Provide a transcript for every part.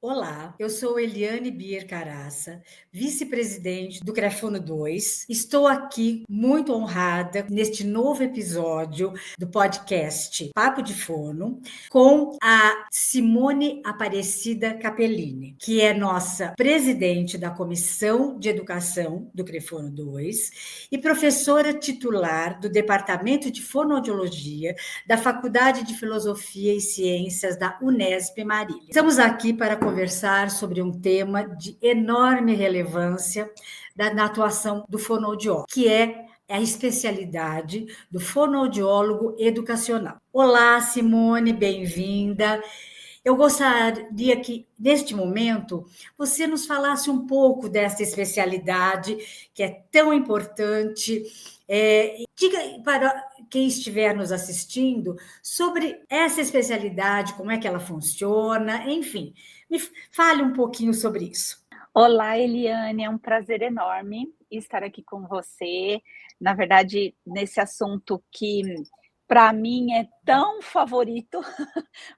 Olá, eu sou Eliane Bier Caraça, vice-presidente do Crefono 2. Estou aqui muito honrada neste novo episódio do podcast Papo de Fono com a Simone Aparecida Capellini, que é nossa presidente da Comissão de Educação do Crefono 2 e professora titular do Departamento de Fonoaudiologia da Faculdade de Filosofia e Ciências da Unesp Marília. Estamos aqui para conversar sobre um tema de enorme relevância na atuação do fonoaudiólogo, que é a especialidade do fonoaudiólogo educacional. Olá, Simone, bem-vinda. Eu gostaria que, neste momento, você nos falasse um pouco dessa especialidade que é tão importante. Diga para quem estiver nos assistindo sobre essa especialidade, como é que ela funciona, enfim, me fale um pouquinho sobre isso. Olá, Eliane, é um prazer enorme estar aqui com você. Na verdade, nesse assunto que para mim é tão favorito,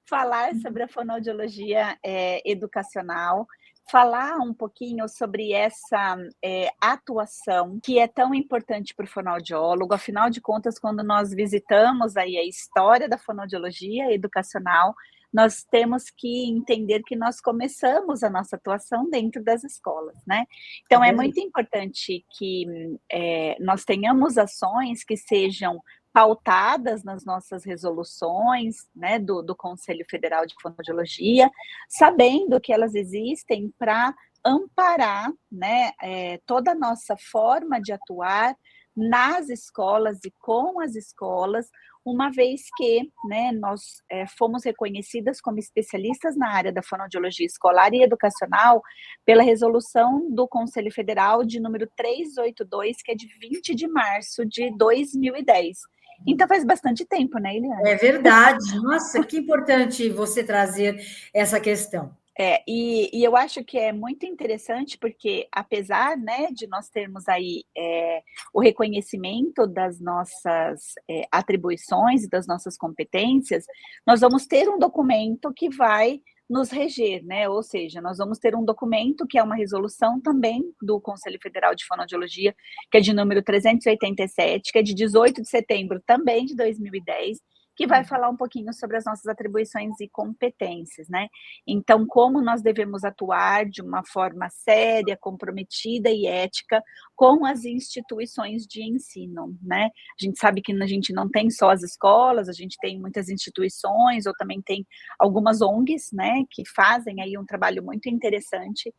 falar sobre a fonoaudiologia educacional, falar um pouquinho sobre essa atuação que é tão importante para o fonoaudiólogo. Afinal de contas, quando nós visitamos aí a história da fonoaudiologia educacional, nós temos que entender que nós começamos a nossa atuação dentro das escolas, né? Então, é muito importante que nós tenhamos ações que sejam pautadas nas nossas resoluções, né, do Conselho Federal de Fonoaudiologia, sabendo que elas existem para amparar, né, toda a nossa forma de atuar nas escolas e com as escolas, uma vez que, né, nós fomos reconhecidas como especialistas na área da fonoaudiologia escolar e educacional pela resolução do Conselho Federal de número 382, que é de 20 de março de 2010. Então faz bastante tempo, né, Eliane? É verdade. Nossa, que importante você trazer essa questão. E eu acho que é muito interessante porque, apesar, né, de nós termos aí o reconhecimento das nossas atribuições, das nossas competências, nós vamos ter um documento que vai nos reger, né? Ou seja, nós vamos ter um documento que é uma resolução também do Conselho Federal de Fonoaudiologia, que é de número 387, que é de 18 de setembro também de 2010, que vai falar um pouquinho sobre as nossas atribuições e competências, né? Então, como nós devemos atuar de uma forma séria, comprometida e ética com as instituições de ensino, né? A gente sabe que a gente não tem só as escolas, a gente tem muitas instituições, ou também tem algumas ONGs, né, que fazem aí um trabalho muito interessante,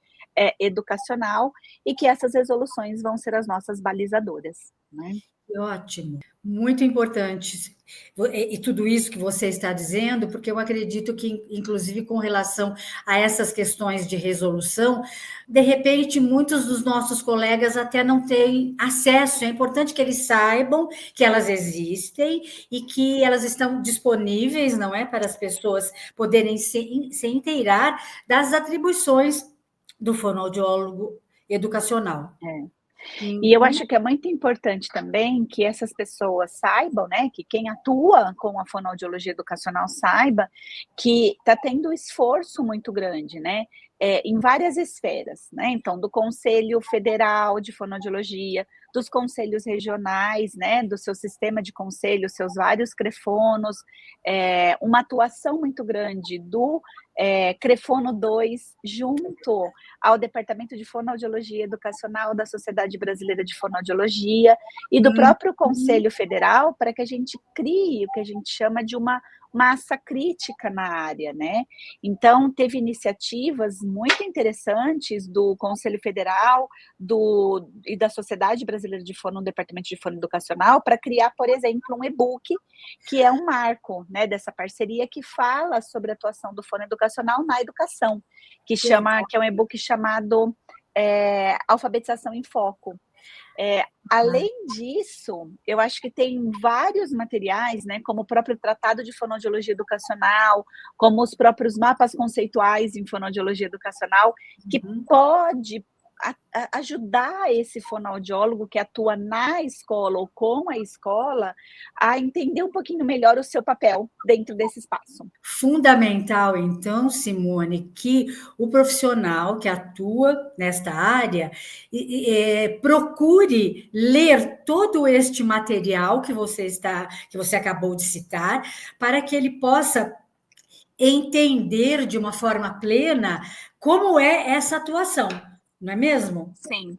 educacional, e que essas resoluções vão ser as nossas balizadoras, né? Ótimo, muito importante. E tudo isso que você está dizendo, porque eu acredito que, inclusive, com relação a essas questões de resolução, de repente, muitos dos nossos colegas até não têm acesso. É importante que eles saibam que elas existem e que elas estão disponíveis, não é, para as pessoas poderem se inteirar das atribuições do fonoaudiólogo educacional. E eu acho que é muito importante também que essas pessoas saibam, né, que quem atua com a fonoaudiologia educacional saiba que está tendo um esforço muito grande, né, em várias esferas, né, então do Conselho Federal de Fonoaudiologia, dos conselhos regionais, né, do seu sistema de conselhos, seus vários crefonos, uma atuação muito grande do Crefono 2 junto ao Departamento de Fonoaudiologia Educacional da Sociedade Brasileira de Fonoaudiologia e do próprio Conselho Federal, para que a gente crie o que a gente chama de uma massa crítica na área, né? Então, teve iniciativas muito interessantes do Conselho Federal e da Sociedade Brasileira de Fono, no Departamento de Fono Educacional, para criar, por exemplo, um e-book, que é um marco, né, dessa parceria, que fala sobre a atuação do fono educacional na educação, que é um e-book chamado Alfabetização em Foco. Além disso, eu acho que tem vários materiais, né, como o próprio Tratado de Fonoaudiologia Educacional, como os próprios mapas conceituais em fonoaudiologia educacional, que pode ajudar esse fonoaudiólogo que atua na escola ou com a escola a entender um pouquinho melhor o seu papel dentro desse espaço. Fundamental, então, Simone, que o profissional que atua nesta área procure ler todo este material que você acabou de citar, para que ele possa entender de uma forma plena como é essa atuação, não é mesmo? Sim.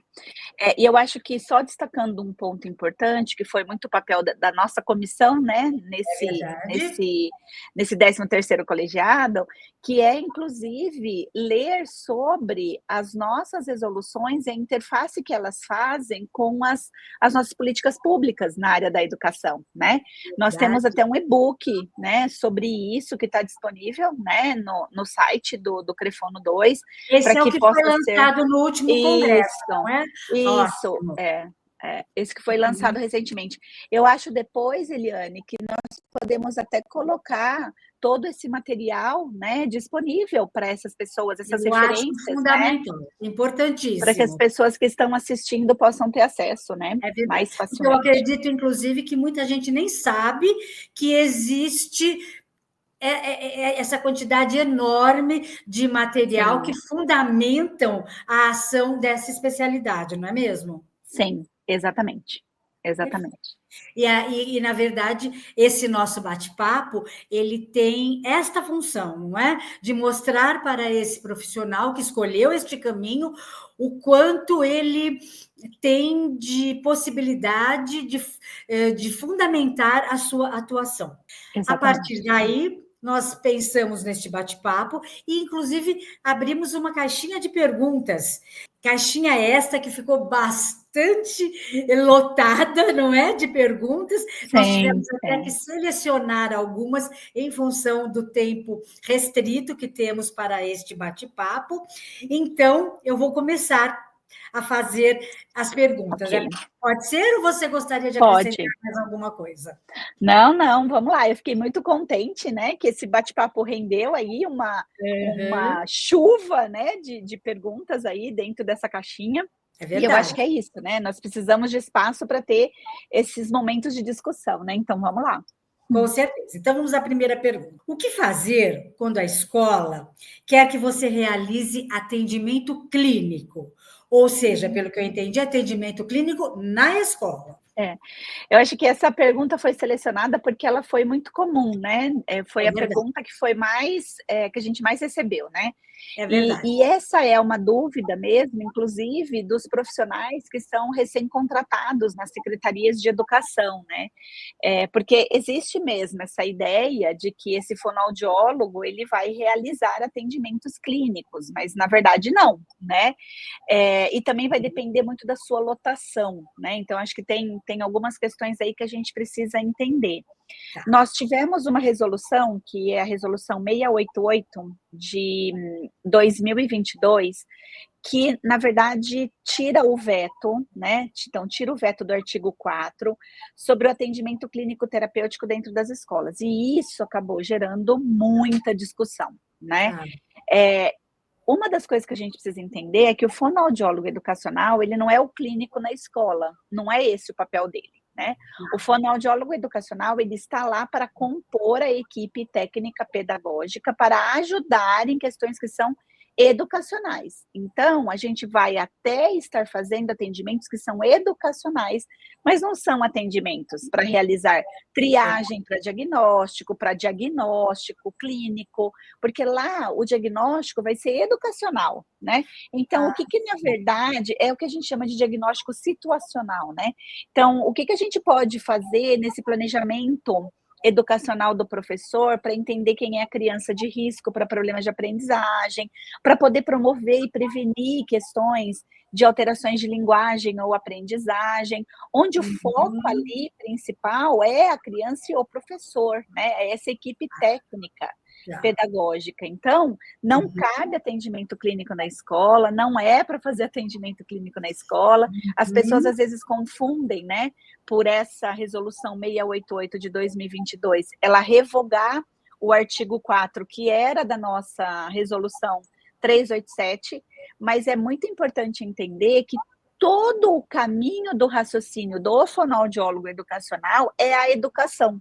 E eu acho que só destacando um ponto importante, que foi muito o papel da nossa comissão, né, É verdade. nesse 13º colegiado, que é inclusive ler sobre as nossas resoluções e a interface que elas fazem com as nossas políticas públicas na área da educação, né. Nós temos Verdade. até um e-book, né, sobre isso que está disponível, né, no site do Crefono 2, para Esse é o que que foi possa ser lançado no último congresso, não isso, é? isso, Ótimo. esse que foi lançado recentemente. Eu acho depois, Eliane, que nós podemos até colocar todo esse material, né, disponível para essas pessoas, essas Eu acho referências, né, fundamental, para que as importantíssimo. pessoas que estão assistindo possam ter acesso, né, É verdade. mais Porque eu facilmente. acredito, inclusive, que muita gente nem sabe que existe essa quantidade enorme de material que Sim, fundamentam a ação dessa especialidade, não é mesmo? sim, exatamente, exatamente. Na verdade, esse nosso bate-papo, ele tem esta função, não é? De mostrar para esse profissional que escolheu este caminho o quanto ele tem de possibilidade de fundamentar a sua atuação. A partir Exatamente. daí, nós pensamos neste bate-papo e, inclusive, abrimos uma caixinha de perguntas. Caixinha esta que ficou bastante lotada, não é? De perguntas. Nós tivemos Sim, até que sim. selecionar algumas em função do tempo restrito que temos para este bate-papo. Então, eu vou começar a fazer as perguntas. Ok, Pode ser ou você gostaria de acrescentar pode. mais alguma coisa? Não, não, vamos lá. Eu fiquei muito contente, né, que esse bate-papo rendeu aí uma Uhum, chuva, né, de perguntas aí dentro dessa caixinha. é E eu acho verdade. que é isso, né, nós precisamos de espaço para ter esses momentos de discussão, né, então vamos lá. Com certeza. Então, vamos à primeira pergunta. O que fazer quando a escola quer que você realize atendimento clínico? Ou seja, pelo que eu entendi, atendimento clínico na escola. É. Eu acho que essa pergunta foi selecionada porque ela foi muito comum, né, É foi a verdade, pergunta que foi mais, que a gente mais recebeu, né. é E verdade. e essa é uma dúvida mesmo, inclusive, dos profissionais que são recém-contratados nas secretarias de educação, né. Porque existe mesmo essa ideia de que esse fonoaudiólogo, ele vai realizar atendimentos clínicos, mas na verdade não, né. E também vai depender muito da sua lotação, né, então acho que tem algumas questões aí que a gente precisa entender. Tá. Nós tivemos uma resolução, que é a resolução 688 de 2022, que na verdade tira o veto, né, então tira o veto do artigo 4 sobre o atendimento clínico terapêutico dentro das escolas, e isso acabou gerando muita discussão, né. Ah, Eh, uma das coisas que a gente precisa entender é que o fonoaudiólogo educacional, ele não é o clínico na escola, não é esse o papel dele, né. O fonoaudiólogo educacional, ele está lá para compor a equipe técnica pedagógica, para ajudar em questões que são educacionais. Então, a gente vai até estar fazendo atendimentos que são educacionais, mas não são atendimentos para realizar triagem para diagnóstico clínico, porque lá o diagnóstico vai ser educacional, né. Então o que que na verdade é o que a gente chama de diagnóstico situacional, né. Então o que que a gente pode fazer nesse planejamento educacional do professor para entender quem é a criança de risco para problemas de aprendizagem, para poder promover e prevenir questões de alterações de linguagem ou aprendizagem, onde o foco uhum, ali principal é a criança e o professor, né, é essa equipe técnica tá. pedagógica. Então, não Uhum, cabe atendimento clínico na escola, não é para fazer atendimento clínico na escola. As pessoas uhum, às vezes confundem, né, por essa resolução 688 de 2022, ela revogar o artigo 4, que era da nossa resolução 387, mas é muito importante entender que todo o caminho do raciocínio do fonoaudiólogo educacional é a educação.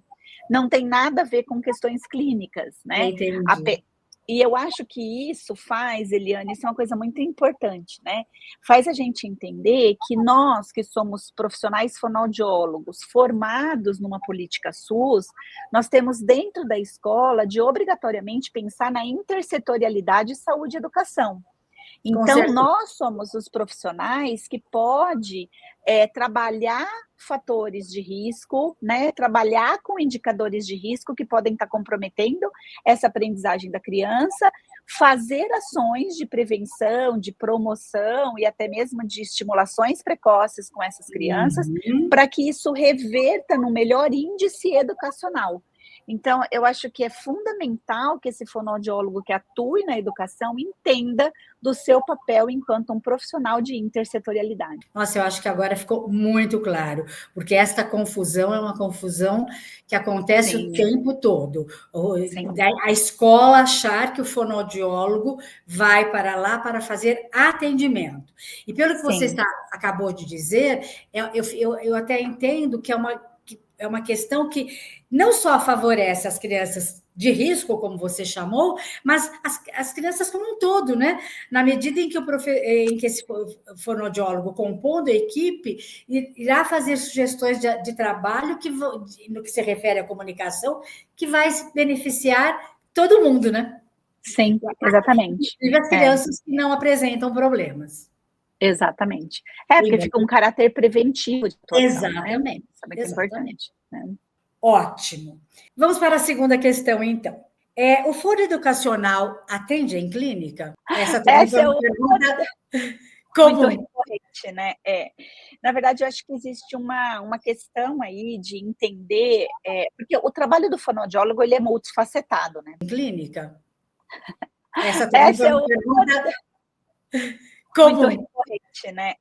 Não tem nada a ver com questões clínicas, né? Entendi. E eu acho que isso faz, Eliane, isso é uma coisa muito importante, né? Faz a gente entender que nós, que somos profissionais fonoaudiólogos, formados numa política SUS, nós temos dentro da escola de obrigatoriamente pensar na intersetorialidade saúde e educação. Então, nós somos os profissionais que pode trabalhar fatores de risco, né? Trabalhar com indicadores de risco que podem estar comprometendo essa aprendizagem da criança, fazer ações de prevenção, de promoção e até mesmo de estimulações precoces com essas crianças, para que isso reverta no melhor índice educacional. Então, eu acho que é fundamental que esse fonoaudiólogo que atue na educação entenda do seu papel enquanto um profissional de intersetorialidade. Nossa, eu acho que agora ficou muito claro, porque esta confusão é uma confusão que acontece o tempo todo. A escola achar que o fonoaudiólogo vai para lá para fazer atendimento. E pelo que você acabou de dizer, eu até entendo que é uma questão que não só favorece as crianças de risco, como você chamou, mas as crianças como um todo, né? Na medida em que esse fonoaudiólogo, compondo a equipe, irá fazer sugestões de trabalho no que se refere à comunicação, que vai beneficiar todo mundo, né? Sim, exatamente. Inclusive as crianças que não apresentam problemas. Exatamente. Porque fica um caráter preventivo de atuação. Exatamente. Né? Isso é muito importante. Né? Ótimo. Vamos para a segunda questão, então. O foro educacional atende em clínica? Essa também foi uma pergunta comum. Muito recorrente, né? Na verdade, eu acho que existe uma questão aí de entender, porque o trabalho do fonoaudiólogo ele é multifacetado, né? Em clínica? Essa também foi uma pergunta comum. Muito recorrente, né?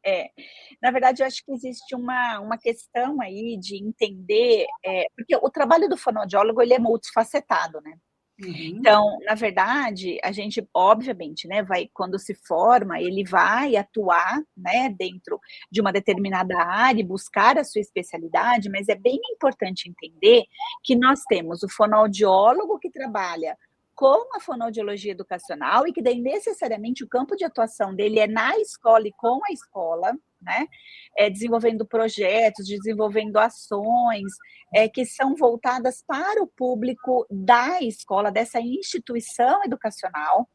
Na verdade, eu acho que existe uma questão aí de entender, porque o trabalho do fonoaudiólogo ele é multifacetado, né? Então, na verdade, a gente, obviamente, né, quando se forma, ele vai atuar, né, dentro de uma determinada área e buscar a sua especialidade, mas é bem importante entender que nós temos o fonoaudiólogo que trabalha com a fonoaudiologia educacional e que daí necessariamente o campo de atuação dele é na escola e com a escola, né? Desenvolvendo projetos, desenvolvendo ações que são voltadas para o público da escola, dessa instituição educacional,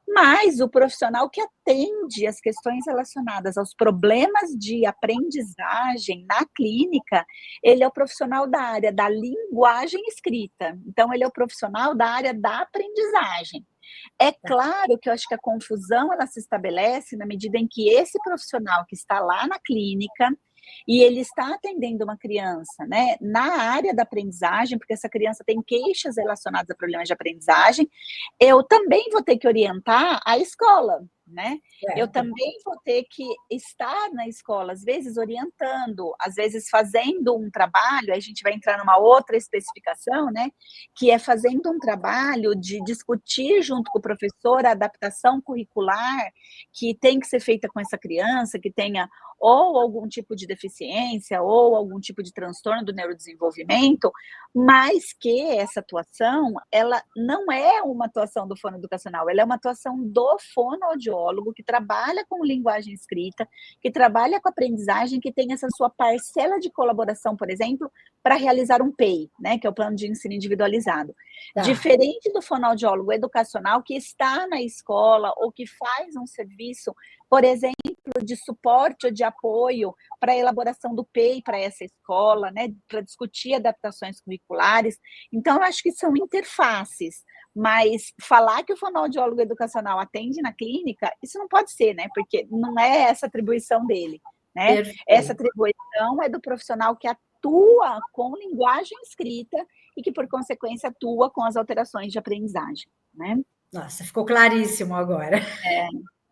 mas o profissional que atende as questões relacionadas aos problemas de aprendizagem na clínica, ele é o profissional da área da linguagem escrita. Então, ele é o profissional da área da aprendizagem. É claro que eu acho que a confusão ela se estabelece na medida em que esse profissional que está lá na clínica e ele está atendendo uma criança, né, na área da aprendizagem, porque essa criança tem queixas relacionadas a problemas de aprendizagem, eu também vou ter que orientar a escola, né? Eu também vou ter que estar na escola, às vezes orientando, às vezes fazendo um trabalho, aí a gente vai entrar numa outra especificação, né? Que é fazendo um trabalho de discutir junto com o professor a adaptação curricular que tem que ser feita com essa criança, que tenha ou algum tipo de deficiência, ou algum tipo de transtorno do neurodesenvolvimento, mas que essa atuação, ela não é uma atuação do fonoeducacional, ela é uma atuação do fonoaudiólogo, que trabalha com linguagem escrita, que trabalha com aprendizagem, que tem essa sua parcela de colaboração, por exemplo, para realizar um PEI, né, que é o Plano de Ensino Individualizado. Diferente do fonoaudiólogo educacional, que está na escola, ou que faz um serviço, por exemplo, de suporte ou de apoio para a elaboração do PEI para essa escola, né, para discutir adaptações curriculares. Então, eu acho que são interfaces, mas falar que o fonoaudiólogo educacional atende na clínica, isso não pode ser, né, porque não é essa atribuição dele, né? Perfeito. Essa atribuição é do profissional que atua com linguagem escrita e que, por consequência, atua com as alterações de aprendizagem, né? Nossa, ficou claríssimo agora.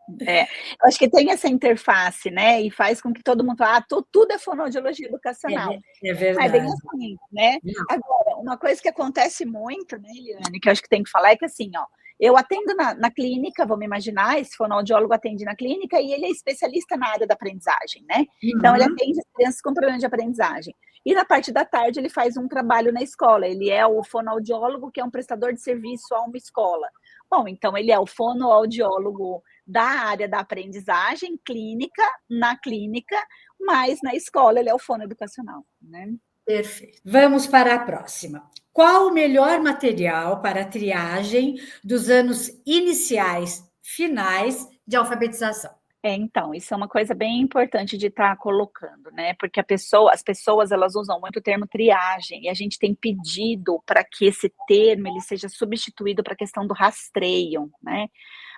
Eu acho que tem essa interface, né? E faz com que todo mundo fale, tudo é fonoaudiologia educacional. É verdade. É bem assim, né? Agora, uma coisa que acontece muito, né, Eliane, que eu acho que tem que falar é que assim, ó, eu atendo na clínica, vamos imaginar, esse fonoaudiólogo atende na clínica e ele é especialista na área da aprendizagem, né? Então, ele atende as crianças com problema de aprendizagem. E na parte da tarde, ele faz um trabalho na escola. Ele é o fonoaudiólogo, que é um prestador de serviço a uma escola. Bom, então, ele é o fonoaudiólogo da área da aprendizagem clínica, na clínica, mas na escola ele é o fonoeducacional, né? Perfeito. Vamos para a próxima. Qual o melhor material para a triagem dos anos iniciais, finais de alfabetização? Então, isso é uma coisa bem importante de estar colocando, né? Porque as pessoas elas usam muito o termo triagem e a gente tem pedido para que esse termo ele seja substituído para a questão do rastreio, né?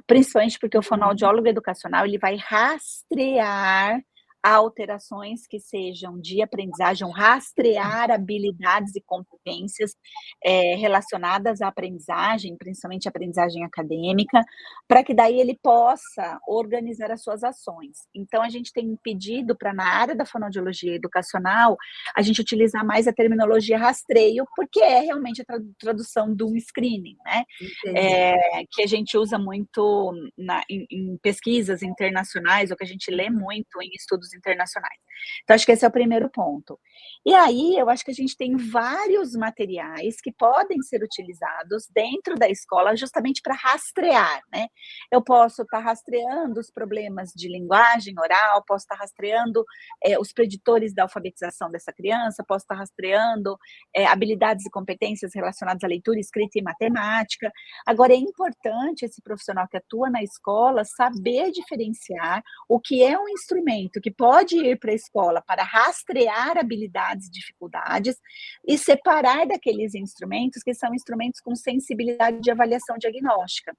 Principalmente porque o fonoaudiólogo educacional ele vai rastrear alterações que sejam de aprendizagem, rastrear habilidades e competências relacionadas à aprendizagem, principalmente aprendizagem acadêmica, para que daí ele possa organizar as suas ações. Então, a gente tem pedido para, na área da fonoaudiologia educacional, a gente utilizar mais a terminologia rastreio, porque é realmente a tradução do screening, né? Que a gente usa muito em pesquisas internacionais, ou que a gente lê muito em estudos internacionais. Então, acho que esse é o primeiro ponto. E aí, eu acho que a gente tem vários materiais que podem ser utilizados dentro da escola justamente para rastrear, né? Eu posso estar rastreando os problemas de linguagem oral, posso estar rastreando os preditores da alfabetização dessa criança, posso estar rastreando habilidades e competências relacionadas à leitura, escrita e matemática. Agora, é importante esse profissional que atua na escola saber diferenciar o que é um instrumento que pode ir para a escola para rastrear habilidades e dificuldades e separar daqueles instrumentos que são instrumentos com sensibilidade de avaliação diagnóstica.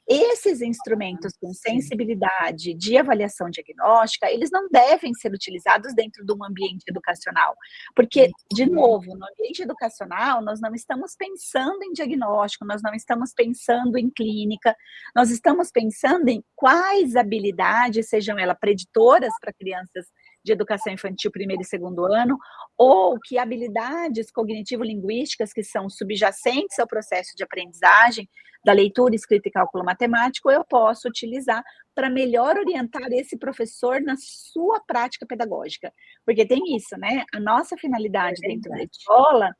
Esses instrumentos com sensibilidade de avaliação diagnóstica, eles não devem ser utilizados dentro de um ambiente educacional, porque, de novo, no ambiente educacional, nós não estamos pensando em diagnóstico, nós não estamos pensando em clínica, nós estamos pensando em quais habilidades, sejam elas preditoras para crianças de educação infantil primeiro e segundo ano, ou que habilidades cognitivo-linguísticas que são subjacentes ao processo de aprendizagem, da leitura, escrita e cálculo matemático, eu posso utilizar para melhor orientar esse professor na sua prática pedagógica. Porque tem isso, né? A nossa finalidade dentro da escola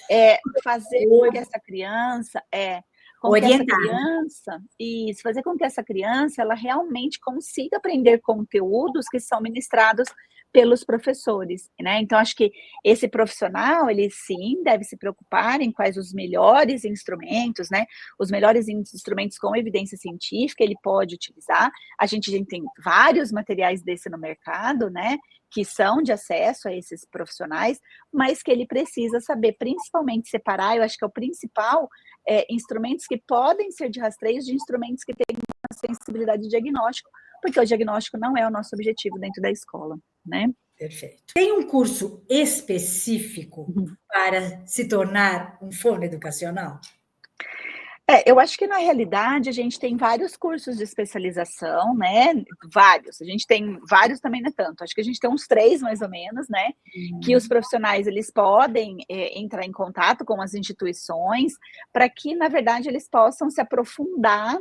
é fazer com que essa criança fazer com que essa criança ela realmente consiga aprender conteúdos que são ministrados pelos professores, né? Então, acho que esse profissional, ele sim deve se preocupar em quais os melhores instrumentos, né? Os melhores instrumentos com evidência científica ele pode utilizar. A gente tem vários materiais desse no mercado, né? Que são de acesso a esses profissionais, mas que ele precisa saber principalmente separar, eu acho que é o principal, instrumentos que podem ser de rastreio de instrumentos que têm uma sensibilidade de diagnóstico, porque o diagnóstico não é o nosso objetivo dentro da escola, né? Perfeito. Tem um curso específico para se tornar um fonoeducacional? Eu acho que na realidade a gente tem vários cursos de especialização, né? Vários. A gente tem vários também, não é tanto. Acho que a gente tem uns 3 mais ou menos, né? Que os profissionais eles podem entrar em contato com as instituições para que, na verdade, eles possam se aprofundar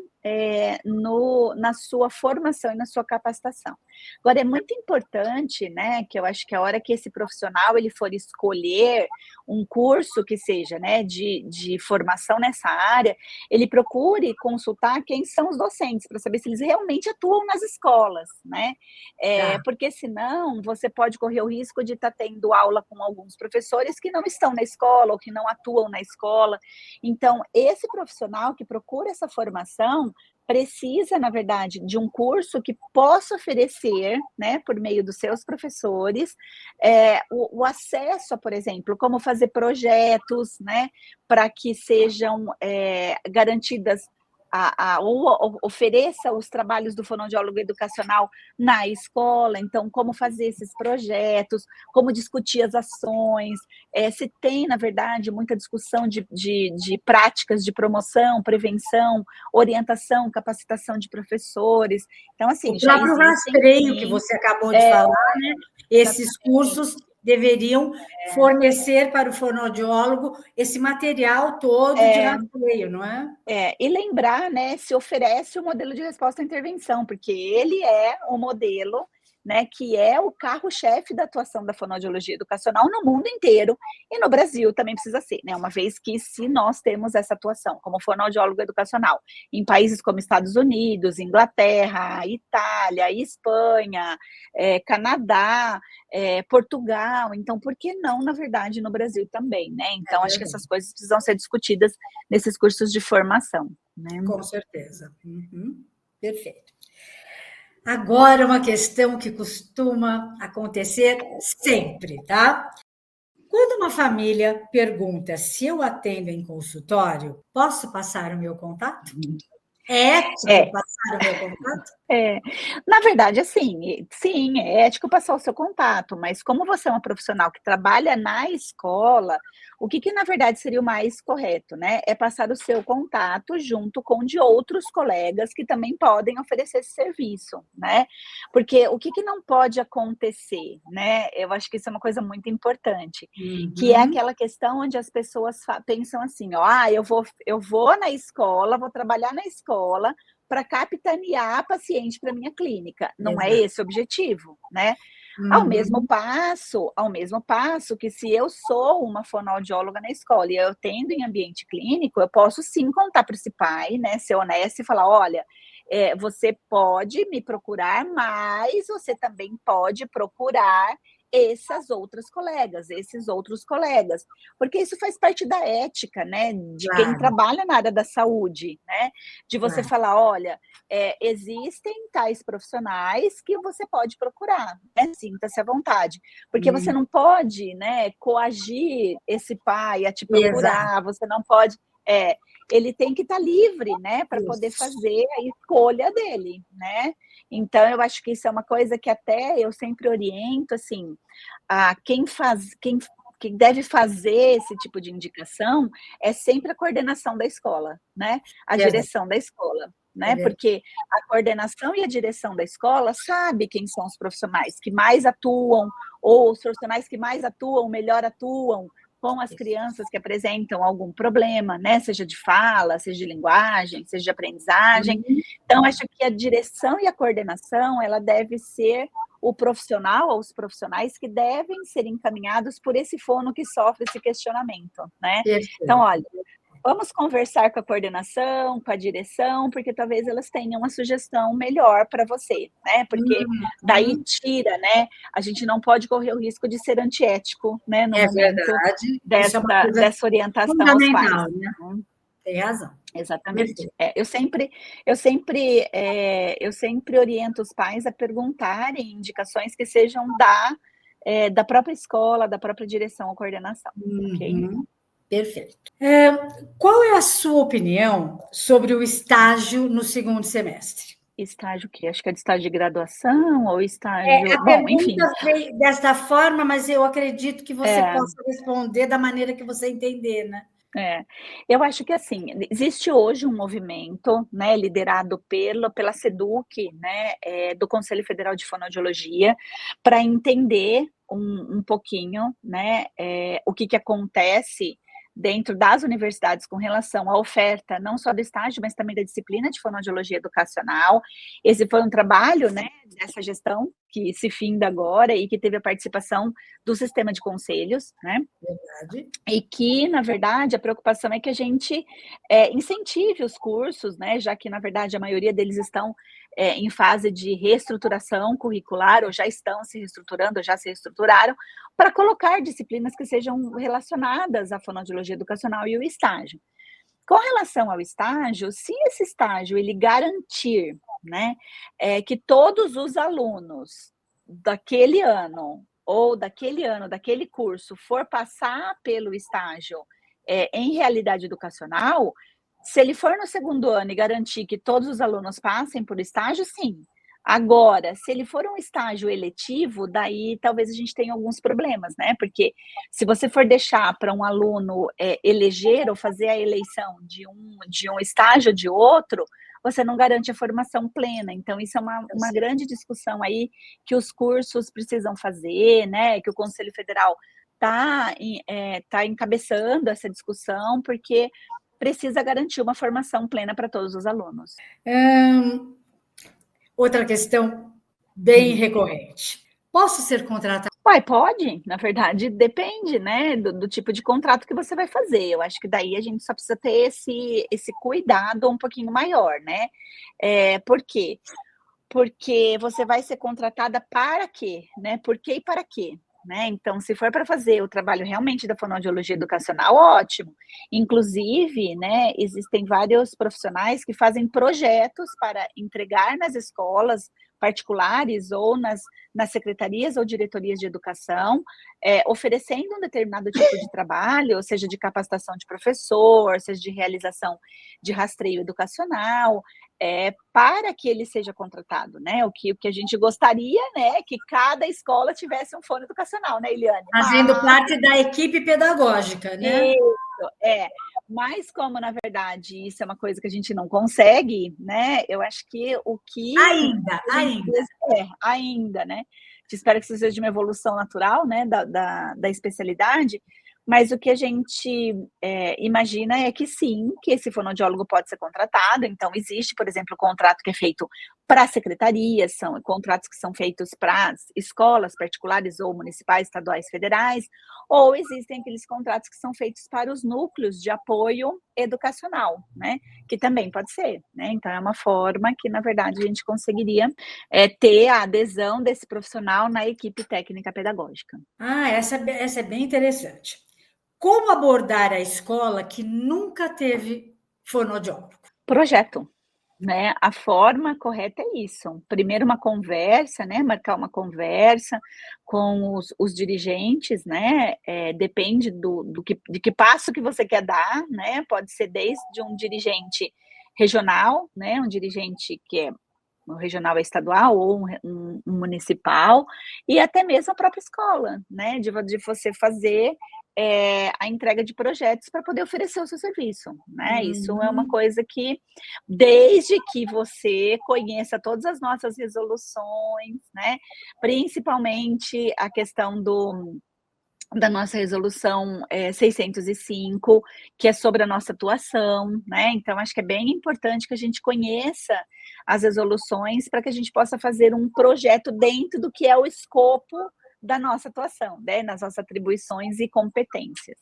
na sua formação e na sua capacitação. Agora, é muito importante, né, que eu acho que a hora que esse profissional ele for escolher um curso que seja, né, de formação nessa área, ele procure consultar quem são os docentes, para saber se eles realmente atuam nas escolas, né? Porque senão você pode correr o risco de estar tendo aula com alguns professores que não estão na escola ou que não atuam na escola. Então, esse profissional que procura essa formação precisa, na verdade, de um curso que possa oferecer, né, por meio dos seus professores, o acesso a, por exemplo, como fazer projetos, né, para que sejam garantidas ou ofereça os trabalhos do fonoaudiólogo educacional na escola, então como fazer esses projetos, como discutir as ações, se tem, na verdade, muita discussão de práticas de promoção, prevenção, orientação, capacitação de professores. Então, assim, o próprio rastreio que você acabou de falar, né? Esses cursos deveriam fornecer para o fonoaudiólogo esse material todo de rastreio, não é? E lembrar, né, se oferece o modelo de resposta à intervenção, porque ele é o modelo, né, que é o carro-chefe da atuação da fonoaudiologia educacional no mundo inteiro, e no Brasil também precisa ser, né, uma vez que se nós temos essa atuação como fonoaudiólogo educacional em países como Estados Unidos, Inglaterra, Itália, Espanha, Canadá, Portugal, então por que não, na verdade, no Brasil também, né? Então acho que essas coisas precisam ser discutidas nesses cursos de formação, né? Com certeza. Perfeito. Agora, uma questão que costuma acontecer sempre, tá? Quando uma família pergunta se eu atendo em consultório, posso passar o meu contato? É ético passar o meu contato? Na verdade, assim, sim, é ético passar o seu contato, mas como você é uma profissional que trabalha na escola, o que na verdade seria o mais correto, né? É passar o seu contato junto com de outros colegas que também podem oferecer esse serviço, né? Porque o que não pode acontecer, né? Eu acho que isso é uma coisa muito importante, que é aquela questão onde as pessoas pensam assim, ó, eu vou na escola, vou trabalhar na escola para capitanear paciente para minha clínica. Não é esse o objetivo, né? Ao mesmo passo que se eu sou uma fonoaudióloga na escola e eu tendo em ambiente clínico, eu posso sim contar para esse pai, né, ser honesta e falar, olha, você pode me procurar, mas você também pode procurar esses outros colegas, porque isso faz parte da ética, né, de quem trabalha na área da saúde, né, de você falar, olha, existem tais profissionais que você pode procurar, né, sinta-se à vontade, porque você não pode, né, coagir esse pai a te procurar, você não pode, ele tem que estar livre, né, para poder fazer a escolha dele, né. Então eu acho que isso é uma coisa que até eu sempre oriento, assim, a quem deve fazer esse tipo de indicação é sempre a coordenação da escola, né, a direção da escola, né, porque a coordenação e a direção da escola sabe quem são os profissionais que mais atuam, ou os profissionais que mais atuam, melhor atuam com as crianças que apresentam algum problema, né, seja de fala, seja de linguagem, seja de aprendizagem. Então acho que a direção e a coordenação, ela deve ser o profissional ou os profissionais que devem ser encaminhados por esse fono que sofre esse questionamento, né. Então olha, vamos conversar com a coordenação, com a direção, porque talvez elas tenham uma sugestão melhor para você, né, porque daí tira, né, a gente não pode correr o risco de ser antiético, né, no momento dessa orientação aos pais. Fundamental, né? Tem razão. Exatamente. Eu sempre oriento os pais a perguntarem indicações que sejam da própria escola, da própria direção ou coordenação, ok? Perfeito. Qual é a sua opinião sobre o estágio no segundo semestre? Estágio que acho que é de estágio de graduação ou estágio... Bom, enfim. Veio desta forma, mas eu acredito que você possa responder da maneira que você entender, né? Eu acho que assim, existe hoje um movimento, né, liderado pela SEDUC, né, do Conselho Federal de Fonoaudiologia, para entender um pouquinho, né, o que acontece dentro das universidades com relação à oferta, não só do estágio, mas também da disciplina de fonoaudiologia educacional. Esse foi um trabalho, né, dessa gestão que se finda agora e que teve a participação do sistema de conselhos, né? Verdade. E que, na verdade, a preocupação é que a gente incentive os cursos, né, já que, na verdade, a maioria deles estão em fase de reestruturação curricular, ou já estão se reestruturando, ou já se reestruturaram, para colocar disciplinas que sejam relacionadas à fonoaudiologia educacional e o estágio. Com relação ao estágio, se esse estágio ele garantir, né, que todos os alunos daquele ano, ou daquele curso, for passar pelo estágio em realidade educacional, se ele for no segundo ano e garantir que todos os alunos passem por estágio, sim. Agora, se ele for um estágio eletivo, daí talvez a gente tenha alguns problemas, né? Porque se você for deixar para um aluno eleger ou fazer a eleição de um estágio ou de outro, você não garante a formação plena. Então, isso é uma grande discussão aí que os cursos precisam fazer, né? Que o Conselho Federal tá encabeçando essa discussão, porque precisa garantir uma formação plena para todos os alunos. Outra questão bem recorrente. Posso ser contratada? Pode, na verdade, depende, né, do tipo de contrato que você vai fazer. Eu acho que daí a gente só precisa ter esse cuidado um pouquinho maior, né? Por quê? Porque você vai ser contratada para quê, né? Por quê e para quê, né? Então, se for para fazer o trabalho realmente da fonoaudiologia educacional, ótimo. Inclusive, né, existem vários profissionais que fazem projetos para entregar nas escolas particulares ou nas secretarias ou diretorias de educação, oferecendo um determinado tipo de trabalho, ou seja, de capacitação de professor, seja de realização de rastreio educacional, para que ele seja contratado, né? O que a gente gostaria, né, que cada escola tivesse um fono educacional, né, Eliane? Fazendo parte da equipe pedagógica, né? Isso. Mas como, na verdade, isso é uma coisa que a gente não consegue, né, eu acho que o que... Ainda, né? Espero que isso seja de uma evolução natural, né, da especialidade, mas o que a gente imagina é que sim, que esse fonoaudiólogo pode ser contratado. Então, existe, por exemplo, contrato que é feito para secretarias, são contratos que são feitos para escolas particulares ou municipais, estaduais, federais, ou existem aqueles contratos que são feitos para os núcleos de apoio educacional, né? Que também pode ser, né? Então, é uma forma que, na verdade, a gente conseguiria ter a adesão desse profissional na equipe técnica pedagógica. Essa é bem interessante. Como abordar a escola que nunca teve fonoaudiólogo? Projeto, né? A forma correta é isso. Primeiro uma conversa, né? Marcar uma conversa com os dirigentes, né? Depende de que passo que você quer dar, né? Pode ser desde um dirigente regional, né? Um dirigente que é o regional é estadual ou um municipal, e até mesmo a própria escola, né? De você fazer a entrega de projetos para poder oferecer o seu serviço, né? Isso é uma coisa que, desde que você conheça todas as nossas resoluções, né? Principalmente a questão da nossa resolução 605, que é sobre a nossa atuação, né? Então, acho que é bem importante que a gente conheça as resoluções para que a gente possa fazer um projeto dentro do que é o escopo da nossa atuação, né? Nas nossas atribuições e competências.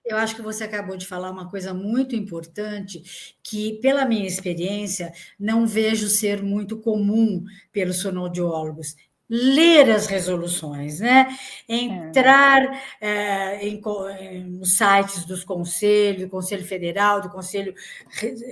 Eu acho que você acabou de falar uma coisa muito importante, que, pela minha experiência, não vejo ser muito comum pelos fonoaudiólogos. Ler as resoluções, né? Entrar nos sites dos conselhos, do Conselho Federal, do Conselho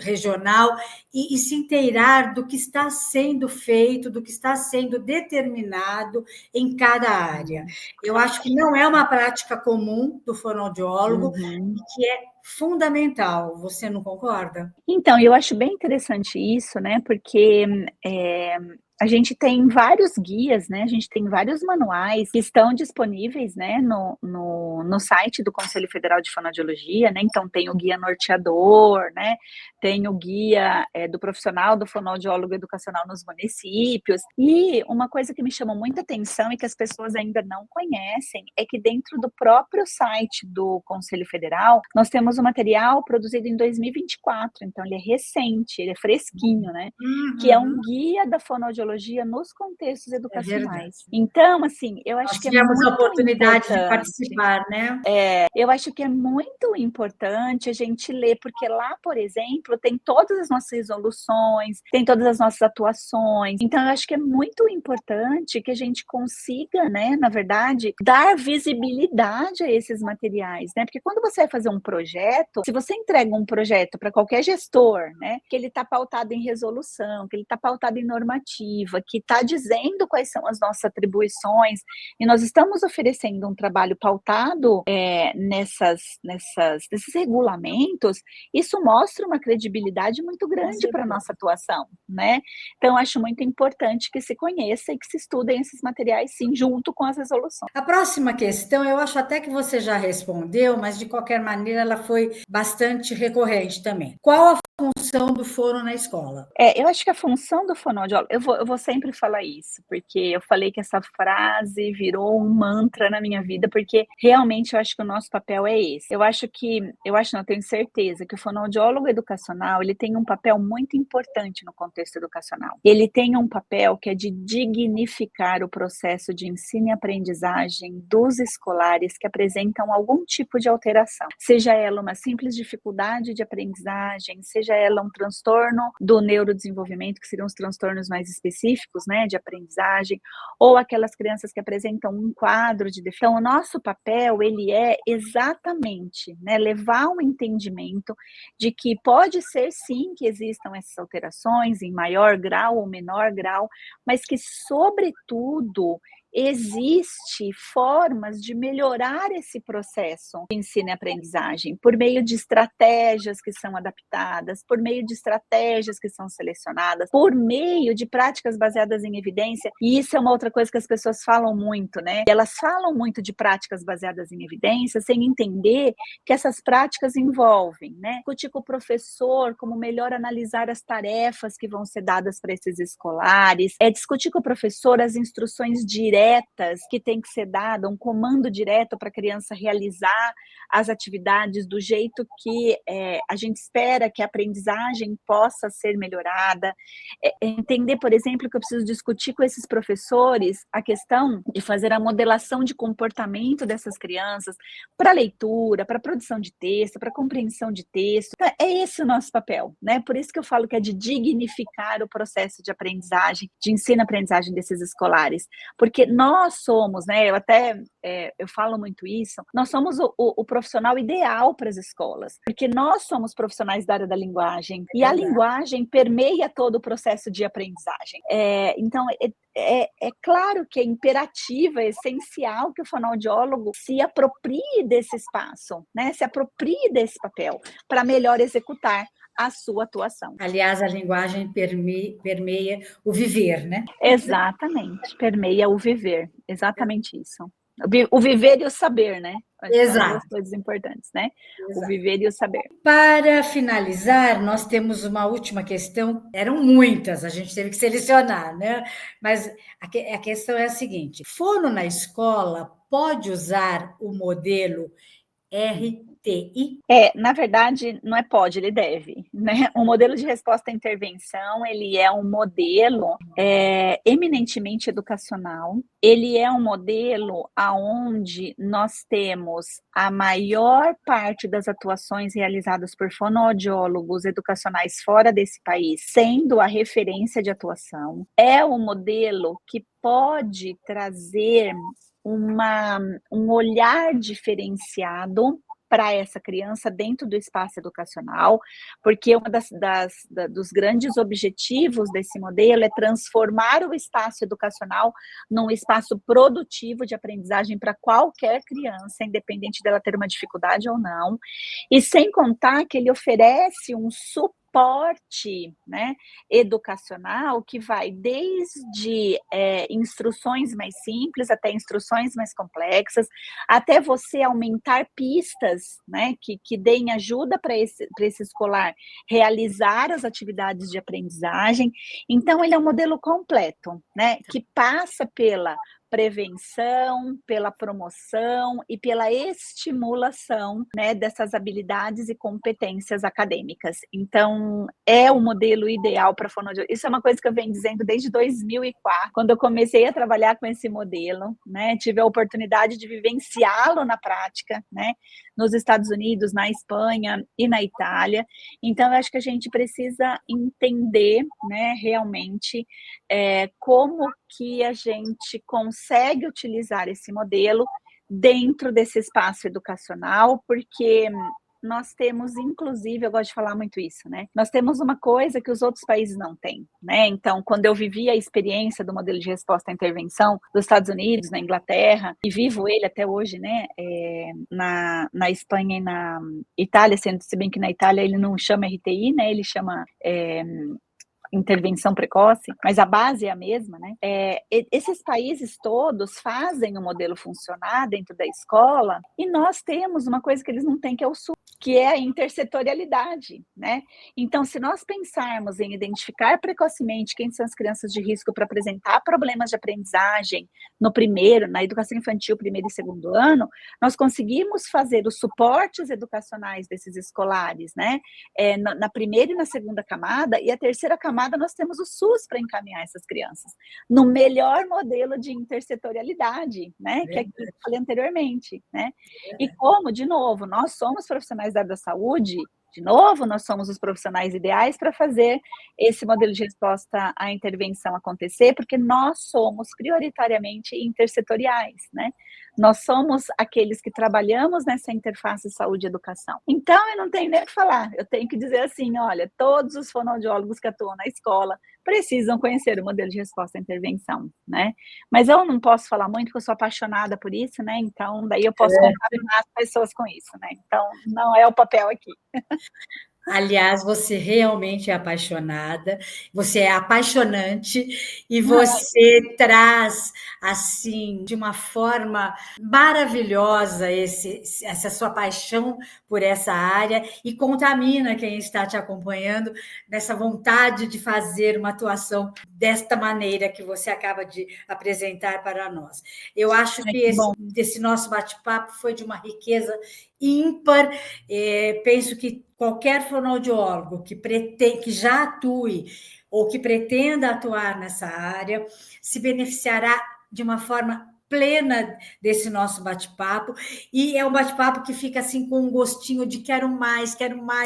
Regional, e se inteirar do que está sendo feito, do que está sendo determinado em cada área. Eu acho que não é uma prática comum do fonoaudiólogo, que é fundamental. Você não concorda? Então, eu acho bem interessante isso, né? Porque a gente tem vários guias, né? A gente tem vários manuais que estão disponíveis, né? No site do Conselho Federal de Fonoaudiologia, né? Então, tem o guia norteador, né? Tem o guia do profissional do fonoaudiólogo educacional nos municípios. E uma coisa que me chama muita atenção e que as pessoas ainda não conhecem é que dentro do próprio site do Conselho Federal, nós temos um material produzido em 2024. Então, ele é recente, ele é fresquinho, né? Que é um guia da fonoaudiologia nos contextos educacionais. Então, assim, eu acho que é muito tivemos a oportunidade de participar, né? Eu acho que é muito importante a gente ler, porque lá, por exemplo, tem todas as nossas resoluções, tem todas as nossas atuações. Então, eu acho que é muito importante que a gente consiga, né, na verdade, dar visibilidade a esses materiais, né? Porque quando você vai fazer um projeto, se você entrega um projeto para qualquer gestor, né, que ele está pautado em resolução, que ele está pautado em normativa, que está dizendo quais são as nossas atribuições, e nós estamos oferecendo um trabalho pautado nesses regulamentos, isso mostra uma credibilidade muito grande para a nossa atuação, né? Então, acho muito importante que se conheça e que se estudem esses materiais, sim, junto com as resoluções. A próxima questão, eu acho até que você já respondeu, mas de qualquer maneira ela foi bastante recorrente também. Qual a a função do fono na escola? Eu acho que a função do fonoaudiólogo, eu vou sempre falar isso, porque eu falei que essa frase virou um mantra na minha vida, porque realmente eu acho que o nosso papel é esse. Eu tenho certeza que o fonoaudiólogo educacional, ele tem um papel muito importante no contexto educacional. Ele tem um papel que é de dignificar o processo de ensino e aprendizagem dos escolares que apresentam algum tipo de alteração, seja ela uma simples dificuldade de aprendizagem, seja ela um transtorno do neurodesenvolvimento, que seriam os transtornos mais específicos, né, de aprendizagem, ou aquelas crianças que apresentam um quadro de defeito. Então, o nosso papel, ele é exatamente, né, levar um entendimento de que pode ser, sim, que existam essas alterações em maior grau ou menor grau, mas que, sobretudo, existe formas de melhorar esse processo de ensino e aprendizagem por meio de estratégias que são adaptadas, por meio de estratégias que são selecionadas, por meio de práticas baseadas em evidência. E isso é uma outra coisa que as pessoas falam muito, né? Elas falam muito de práticas baseadas em evidência sem entender que essas práticas envolvem, né? Discutir com o professor como melhor analisar as tarefas que vão ser dadas para esses escolares, discutir com o professor as instruções diretas que tem que ser dada, um comando direto para a criança realizar as atividades do jeito que a gente espera que a aprendizagem possa ser melhorada. Entender, por exemplo, que eu preciso discutir com esses professores a questão de fazer a modelação de comportamento dessas crianças para leitura, para produção de texto, para compreensão de texto. Então, é esse o nosso papel, né? Por isso que eu falo que é de dignificar o processo de aprendizagem, de ensino-aprendizagem desses escolares, porque nós somos, né? Eu falo muito isso. Nós somos o profissional ideal para as escolas, porque nós somos profissionais da área da linguagem e a linguagem permeia todo o processo de aprendizagem. Então, é claro que é imperativo, é essencial que o fonoaudiólogo se aproprie desse espaço, né? Se aproprie desse papel para melhor executar a sua atuação. Aliás, a linguagem permeia o viver, né? Exatamente, permeia o viver, exatamente isso. O viver e o saber, né? São duas coisas importantes, né? Exato. O viver e o saber. Para finalizar, nós temos uma última questão. Eram muitas, a gente teve que selecionar, né? Mas a questão é a seguinte: fono na escola pode usar o modelo RTI? Na verdade, não é pode, ele deve, né? O modelo de resposta à intervenção, ele é um modelo eminentemente educacional. Ele é um modelo aonde nós temos a maior parte das atuações realizadas por fonoaudiólogos educacionais fora desse país, sendo a referência de atuação. É um modelo que pode trazer um olhar diferenciado para essa criança dentro do espaço educacional, porque dos grandes objetivos desse modelo é transformar o espaço educacional num espaço produtivo de aprendizagem para qualquer criança, independente dela ter uma dificuldade ou não, e sem contar que ele oferece um suporte, né, educacional que vai desde instruções mais simples até instruções mais complexas, até você aumentar pistas, né, que deem ajuda para esse escolar realizar as atividades de aprendizagem. Então, ele é um modelo completo, né, que passa pela prevenção, pela promoção e pela estimulação, né, dessas habilidades e competências acadêmicas. Então, é o modelo ideal para fonoaudiologia. Isso é uma coisa que eu venho dizendo desde 2004, quando eu comecei a trabalhar com esse modelo, né, tive a oportunidade de vivenciá-lo na prática, né, nos Estados Unidos, na Espanha e na Itália. Então, eu acho que a gente precisa entender, né, realmente como que a gente consegue utilizar esse modelo dentro desse espaço educacional, porque nós temos, inclusive, eu gosto de falar muito isso, né? Nós temos uma coisa que os outros países não têm, né? Então, quando eu vivi a experiência do modelo de resposta à intervenção dos Estados Unidos, na Inglaterra, e vivo ele até hoje, né? Na Espanha e na Itália, se bem que na Itália ele não chama RTI, né? Ele chama intervenção precoce, mas a base é a mesma, né? Esses países todos fazem o modelo funcionar dentro da escola e nós temos uma coisa que eles não têm, que é o SUS, que é a intersetorialidade, né? Então, se nós pensarmos em identificar precocemente quem são as crianças de risco para apresentar problemas de aprendizagem na educação infantil, primeiro e segundo ano, nós conseguimos fazer os suportes educacionais desses escolares, né? Na primeira e na segunda camada, e a terceira camada nós temos o SUS para encaminhar essas crianças, no melhor modelo de intersetorialidade, né? Que é aquilo que eu falei anteriormente, né? E como, de novo, nós somos profissionais da área da saúde, de novo, nós somos os profissionais ideais para fazer esse modelo de resposta à intervenção acontecer, porque nós somos prioritariamente intersetoriais, né? Nós somos aqueles que trabalhamos nessa interface saúde e educação. Então, eu não tenho nem o que falar, eu tenho que dizer assim, olha, todos os fonoaudiólogos que atuam na escola precisam conhecer o modelo de resposta à intervenção, né? Mas eu não posso falar muito, porque eu sou apaixonada por isso, né? Então, daí eu posso contaminar as pessoas com isso, né? Então, não é o papel aqui. Aliás, você realmente é apaixonada, você é apaixonante e você traz, assim, de uma forma maravilhosa essa sua paixão por essa área e contamina quem está te acompanhando nessa vontade de fazer uma atuação desta maneira que você acaba de apresentar para nós. Eu acho que esse nosso bate-papo foi de uma riqueza ímpar. Penso que qualquer fonoaudiólogo que já atue ou que pretenda atuar nessa área se beneficiará de uma forma plena desse nosso bate-papo, e é um bate-papo que fica assim com um gostinho de quero mais,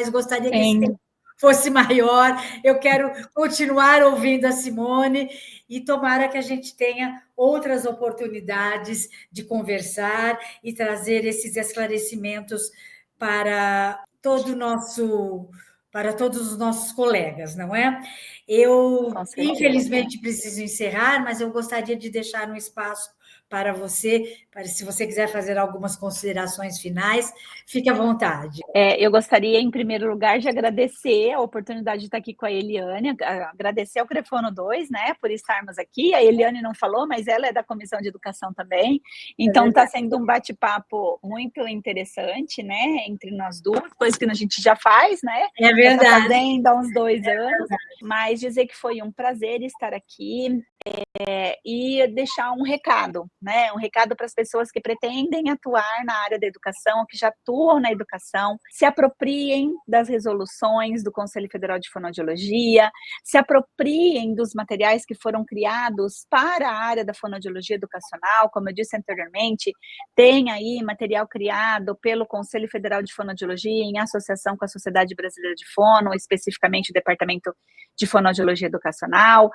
gostaria que esse tempo fosse maior, eu quero continuar ouvindo a Simone e tomara que a gente tenha outras oportunidades de conversar e trazer esses esclarecimentos para todos os nossos colegas, não é? Eu, infelizmente, preciso encerrar, mas eu gostaria de deixar um espaço para você, se você quiser fazer algumas considerações finais, fique à vontade. Eu gostaria, em primeiro lugar, de agradecer a oportunidade de estar aqui com a Eliane, agradecer ao Crefono 2, né, por estarmos aqui. A Eliane não falou, mas ela é da Comissão de Educação também, então está sendo um bate-papo muito interessante, né, entre nós duas, coisa que a gente já faz, né? É verdade. Está fazendo há uns 2 anos, mas dizer que foi um prazer estar aqui. E deixar um recado, né? Um recado para as pessoas que pretendem atuar na área da educação, que já atuam na educação, se apropriem das resoluções do Conselho Federal de Fonoaudiologia, se apropriem dos materiais que foram criados para a área da fonoaudiologia educacional, como eu disse anteriormente, tem aí material criado pelo Conselho Federal de Fonoaudiologia em associação com a Sociedade Brasileira de Fono, especificamente o Departamento de Fonoaudiologia Educacional,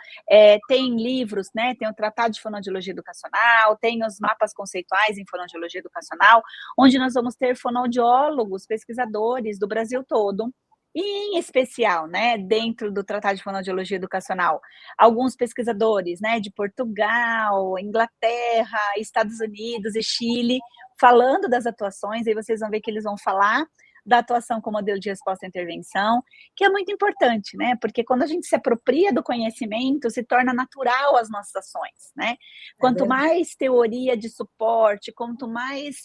tem livros, né? Tem o Tratado de Fonoaudiologia Educacional, tem os mapas conceituais em fonoaudiologia educacional, onde nós vamos ter fonoaudiólogos, pesquisadores do Brasil todo, e em especial, né, dentro do Tratado de Fonoaudiologia Educacional, alguns pesquisadores, né, de Portugal, Inglaterra, Estados Unidos e Chile, falando das atuações, aí vocês vão ver que eles vão falar da atuação com modelo de resposta à intervenção, que é muito importante, né? Porque quando a gente se apropria do conhecimento, se torna natural as nossas ações, né? Quanto mais teoria de suporte, quanto mais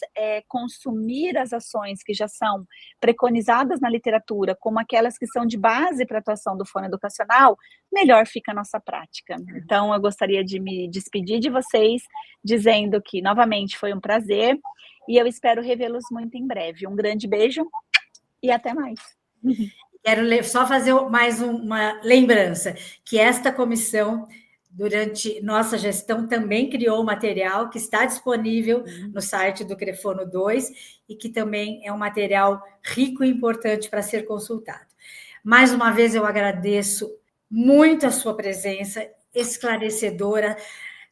consumir as ações que já são preconizadas na literatura, como aquelas que são de base para a atuação do fono educacional, melhor fica a nossa prática. Então, eu gostaria de me despedir de vocês, dizendo que, novamente, foi um prazer, e eu espero revê-los muito em breve. Um grande beijo e até mais. Quero só fazer mais uma lembrança, que esta comissão, durante nossa gestão, também criou material que está disponível no site do Crefono 2 e que também é um material rico e importante para ser consultado. Mais uma vez, eu agradeço muito a sua presença esclarecedora,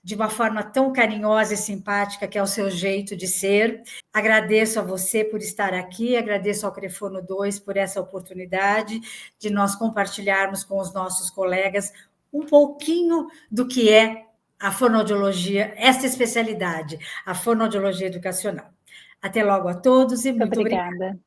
de uma forma tão carinhosa e simpática, que é o seu jeito de ser. Agradeço a você por estar aqui, agradeço ao Crefono 2 por essa oportunidade de nós compartilharmos com os nossos colegas um pouquinho do que é a fonoaudiologia, esta especialidade, a fonoaudiologia educacional. Até logo a todos e muito obrigada.